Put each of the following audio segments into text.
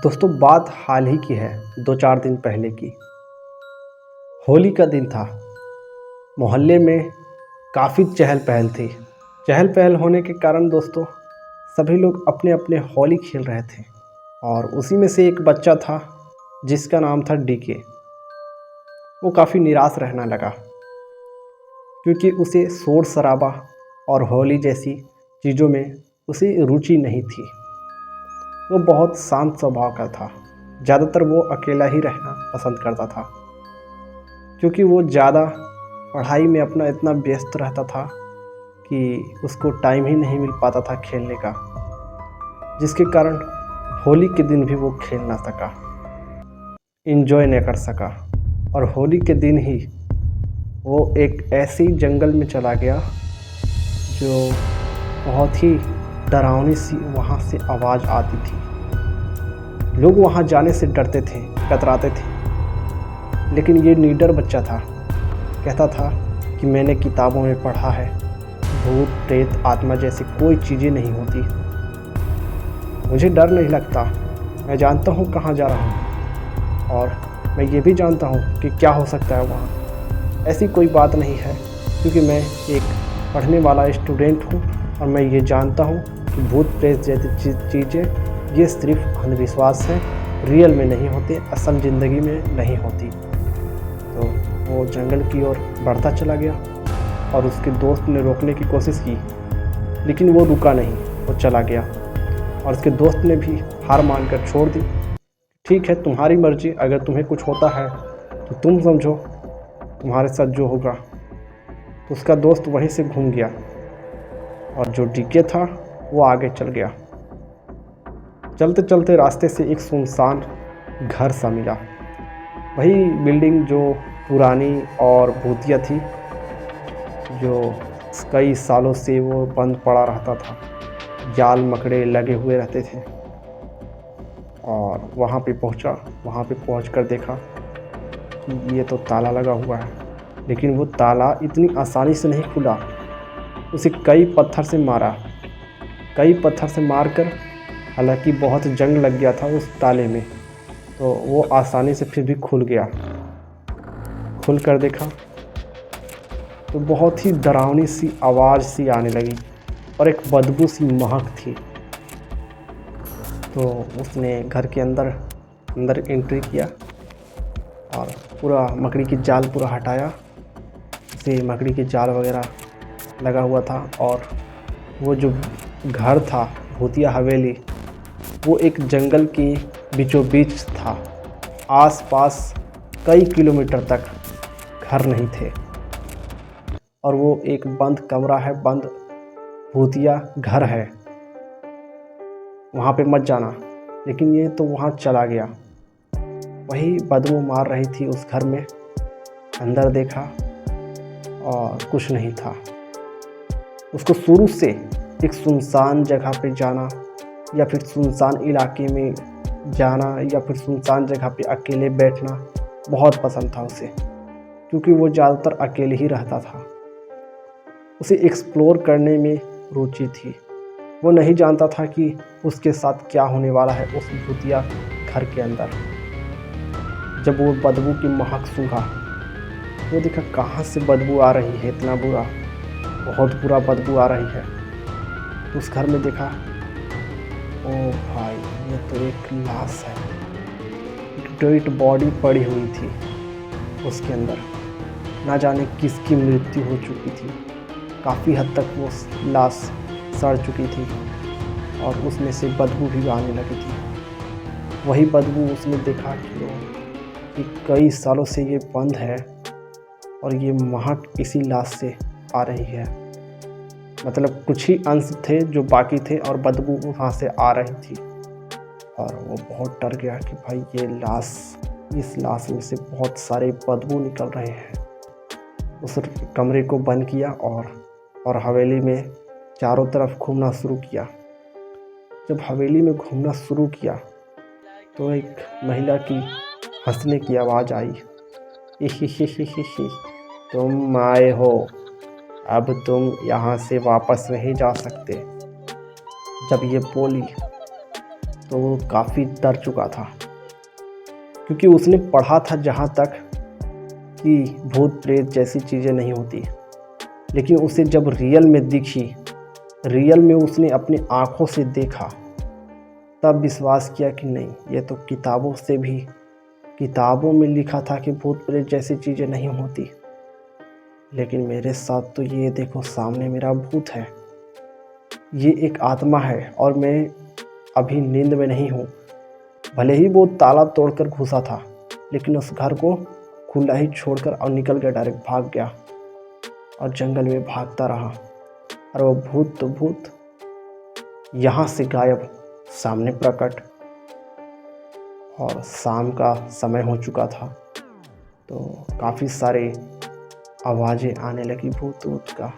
दोस्तों बात हाल ही की है, 2-4 दिन पहले की। होली का दिन था। मोहल्ले में काफ़ी चहल पहल थी। चहल पहल होने के कारण दोस्तों सभी लोग अपने अपने होली खेल रहे थे और उसी में से एक बच्चा था जिसका नाम था डीके। वो काफ़ी निराश रहने लगा क्योंकि उसे शोर शराबा और होली जैसी चीज़ों में उसे रुचि नहीं थी। वो बहुत शांत स्वभाव का था। ज़्यादातर वो अकेला ही रहना पसंद करता था क्योंकि वो ज़्यादा पढ़ाई में अपना इतना व्यस्त रहता था कि उसको टाइम ही नहीं मिल पाता था खेलने का, जिसके कारण होली के दिन भी वो खेल ना सका, एंजॉय नहीं कर सका। और होली के दिन ही वो एक ऐसी जंगल में चला गया जो बहुत ही डरावनी सी वहाँ से आवाज़ आती थी। लोग वहाँ जाने से डरते थे, कतराते थे, लेकिन ये निडर बच्चा था। कहता था कि मैंने किताबों में पढ़ा है, भूत प्रेत आत्मा जैसी कोई चीज़ें नहीं होती, मुझे डर नहीं लगता, मैं जानता हूँ कहाँ जा रहा हूँ और मैं ये भी जानता हूँ कि क्या हो सकता है वहाँ। ऐसी कोई बात नहीं है क्योंकि मैं एक पढ़ने वाला स्टूडेंट हूँ और मैं ये जानता हूँ कि भूत प्रेत जैसी चीज़ें ये सिर्फ अंधविश्वास है, रियल में नहीं होते, असल ज़िंदगी में नहीं होती। तो वो जंगल की ओर बढ़ता चला गया और उसके दोस्त ने रोकने की कोशिश की, लेकिन वो रुका नहीं, वो चला गया और उसके दोस्त ने भी हार मानकर छोड़ दी। ठीक है, तुम्हारी मर्ज़ी, अगर तुम्हें कुछ होता है तो तुम समझो, तुम्हारे साथ जो होगा। तो उसका दोस्त वहीं से घूम गया और जो डीके था वो आगे चल गया। चलते चलते रास्ते से एक सुनसान घर सा मिला। वही बिल्डिंग जो पुरानी और भूतिया थी, जो कई सालों से वो बंद पड़ा रहता था, जाल मकड़े लगे हुए रहते थे। और वहाँ पे पहुँचकर देखा कि ये तो ताला लगा हुआ है, लेकिन वो ताला इतनी आसानी से नहीं खुला। उसे कई पत्थर से मारकर, हालांकि बहुत जंग लग गया था उस ताले में, तो वो आसानी से फिर भी खुल गया। खुल कर देखा तो बहुत ही डरावनी सी आवाज़ सी आने लगी और एक बदबू सी महक थी। तो उसने घर के अंदर एंट्री किया और पूरा मकड़ी की जाल पूरा हटाया। उसे मकड़ी की जाल वगैरह लगा हुआ था और वो जो घर था, भूतिया हवेली, वो एक जंगल के बीचों बीच था। आसपास कई किलोमीटर तक घर नहीं थे और वो एक बंद कमरा है, बंद भूतिया घर है, वहाँ पे मत जाना। लेकिन ये तो वहाँ चला गया। वही बदबू मार रही थी उस घर में। अंदर देखा और कुछ नहीं था। उसको शुरू से एक सुनसान जगह पे जाना या फिर सुनसान इलाके में जाना या फिर सुनसान जगह पे अकेले बैठना बहुत पसंद था उसे, क्योंकि वो ज़्यादातर अकेले ही रहता था। उसे एक्सप्लोर करने में रुचि थी। वो नहीं जानता था कि उसके साथ क्या होने वाला है उस भूतिया घर के अंदर। जब वो बदबू की महक सूंघा, वो देखा कहाँ से बदबू आ रही है, इतना बुरा, बहुत बुरा बदबू आ रही है। उस घर में देखा, ओ भाई, ये तो एक लाश है। एक डेड बॉडी पड़ी हुई थी उसके अंदर। ना जाने किसकी मृत्यु हो चुकी थी। काफ़ी हद तक वो लाश सड़ चुकी थी और उसमें से बदबू भी आने लगी थी। वही बदबू उसने देखा कि कई सालों से ये बंद है और ये महक इसी लाश से आ रही है। मतलब कुछ ही अंश थे जो बाकी थे और बदबू वहाँ से आ रही थी। और वो बहुत डर गया कि भाई इस लाश में से बहुत सारे बदबू निकल रहे हैं। उस कमरे को बंद किया और हवेली में चारों तरफ घूमना शुरू किया। जब हवेली में घूमना शुरू किया तो एक महिला की हंसने की आवाज़ आई, तुम आए हो, अब तुम यहाँ से वापस नहीं जा सकते। जब ये बोली तो वो काफ़ी डर चुका था, क्योंकि उसने पढ़ा था जहाँ तक कि भूत प्रेत जैसी चीज़ें नहीं होती। लेकिन उसे जब रियल में दिखी, रियल में उसने अपनी आँखों से देखा, तब विश्वास किया कि नहीं, ये तो किताबों में लिखा था कि भूत प्रेत जैसी चीज़ें नहीं होती, लेकिन मेरे साथ तो ये देखो सामने मेरा भूत है, ये एक आत्मा है और मैं अभी नींद में नहीं हूँ। भले ही वो ताला तोड़कर घुसा था, लेकिन उस घर को खुला ही छोड़कर और निकल गया, डायरेक्ट भाग गया और जंगल में भागता रहा। और वो भूत तो भूत यहाँ से गायब, सामने प्रकट। और शाम का समय हो चुका था, तो काफ़ी सारे आवाज़ें आने लगी भूत भूत का।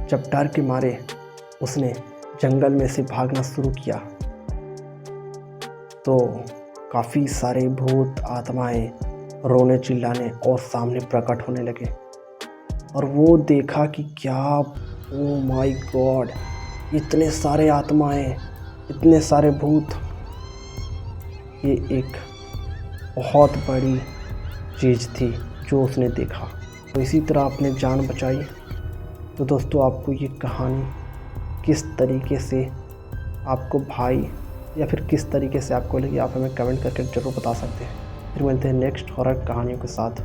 जब डर के मारे उसने जंगल में से भागना शुरू किया, तो काफ़ी सारे भूत आत्माएं रोने चिल्लाने और सामने प्रकट होने लगे। और वो देखा कि क्या, ओ माय गॉड, इतने सारे आत्माएं, इतने सारे भूत, ये एक बहुत बड़ी चीज़ थी जो उसने देखा। तो इसी तरह अपने जान बचाई। तो दोस्तों, आपको ये कहानी किस तरीके से आपको भाई या फिर किस तरीके से आपको लगी, आप हमें कमेंट करके ज़रूर बता सकते हैं। फिर मिलते हैं नेक्स्ट हॉरर कहानियों के साथ।